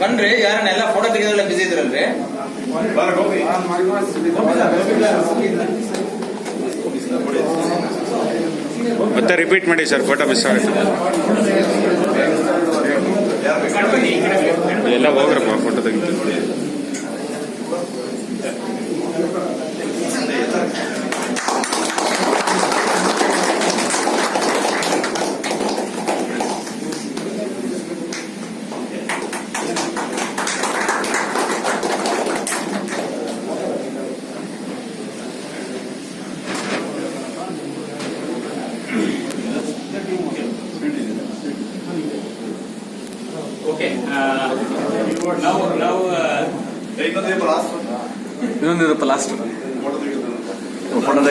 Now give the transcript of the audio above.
ಬನ್ರಿ, ಯಾರನ್ನೆಲ್ಲ ಫೋಟೋ ತೆಗೆದ್ರೆಲ್ಲ ಬಿಸಿ ಇದ್ರಲ್ರಿ. ಮತ್ತೆ ರಿಪೀಟ್ ಮಾಡಿ ಸರ್, ಫೋಟೋ ಮಿಸ್ ಆಗುತ್ತೆ. ಎಲ್ಲ ಹೋಗ್ರಪ್ಪ ಫೋಟೋ ತೆಗಿತೀವಿ. Okay. Now. ಇನ್ನೊಂದು ಲಾಸ್ಟ್ ಫೋಟೋ